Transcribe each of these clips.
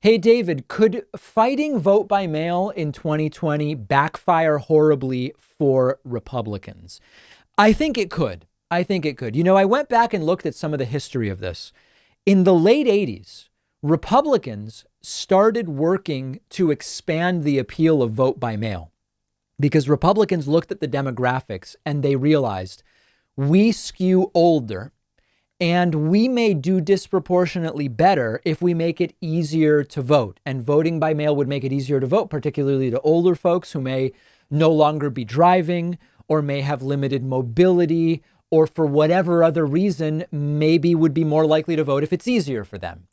Hey, David, could fighting vote by mail in 2020 backfire horribly for Republicans? I think it could. I think it could. I went back and looked at some of the history of this. In the late 80s, Republicans started working to expand the appeal of vote by mail because Republicans looked at the demographics and they realized we skew older and we may do disproportionately better if we make it easier to vote. And voting by mail would make it easier to vote, particularly to older folks who may no longer be driving or may have limited mobility or for whatever other reason, maybe would be more likely to vote if it's easier for them.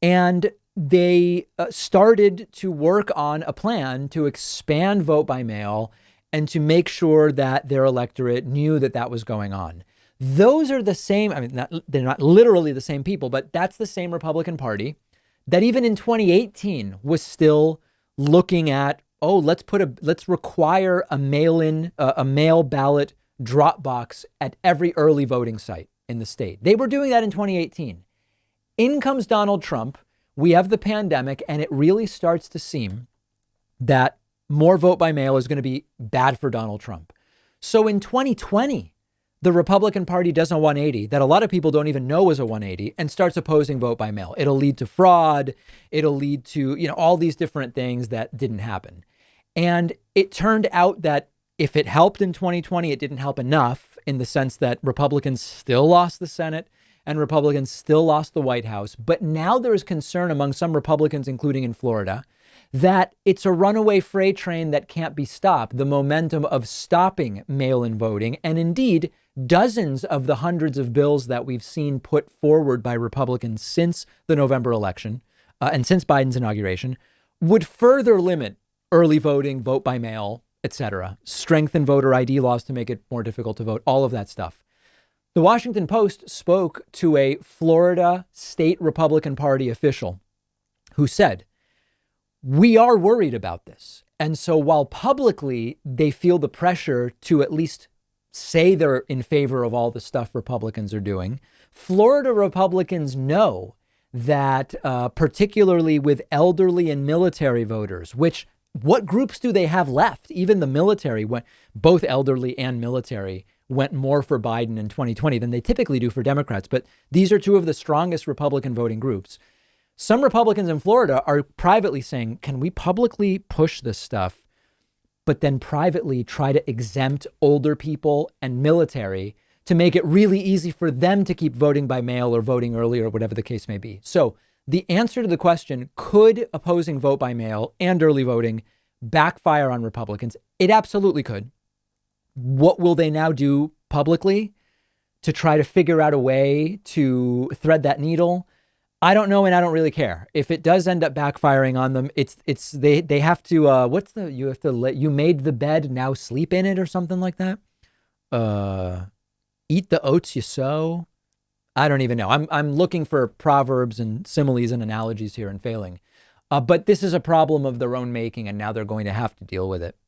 And they started to work on a plan to expand vote by mail and to make sure that their electorate knew that that was going on. Those are the same. I mean, they're not literally the same people, but that's the same Republican Party that even in 2018 was still looking at, oh, let's require a mail ballot drop box at every early voting site in the state. They were doing that in 2018. In comes Donald Trump. We have the pandemic, and it really starts to seem that more vote by mail is going to be bad for Donald Trump. So in 2020, the Republican Party does a 180 that a lot of people don't even know is a 180 and starts opposing vote by mail. It'll lead to fraud. It'll lead to, all these different things that didn't happen. And it turned out that if it helped in 2020, it didn't help enough in the sense that Republicans still lost the Senate and Republicans still lost the White House. But now there is concern among some Republicans, including in Florida, that it's a runaway freight train that can't be stopped. The momentum of stopping mail-in voting, and indeed dozens of the hundreds of bills that we've seen put forward by Republicans since the November election and since Biden's inauguration, would further limit early voting, vote by mail, etc., strengthen voter ID laws to make it more difficult to vote, all of that stuff. The Washington Post spoke to a Florida state Republican Party official who said, we are worried about this. And so while publicly they feel the pressure to at least say they're in favor of all the stuff Republicans are doing, Florida Republicans know that particularly with elderly and military voters, which what groups do they have left? Even the military went, both elderly and military went more for Biden in 2020 than they typically do for Democrats. But these are two of the strongest Republican voting groups. Some Republicans in Florida are privately saying, can we publicly push this stuff, but then privately try to exempt older people and military to make it really easy for them to keep voting by mail or voting early or whatever the case may be. So the answer to the question, could opposing vote by mail and early voting backfire on Republicans? It absolutely could. What will they now do publicly to try to figure out a way to thread that needle? I don't know, and I don't really care. If it does end up backfiring on them, they have to you made the bed, now sleep in it or something like that. Eat the oats you sow. I don't even know. I'm looking for proverbs and similes and analogies here and failing. But this is a problem of their own making, and now they're going to have to deal with it.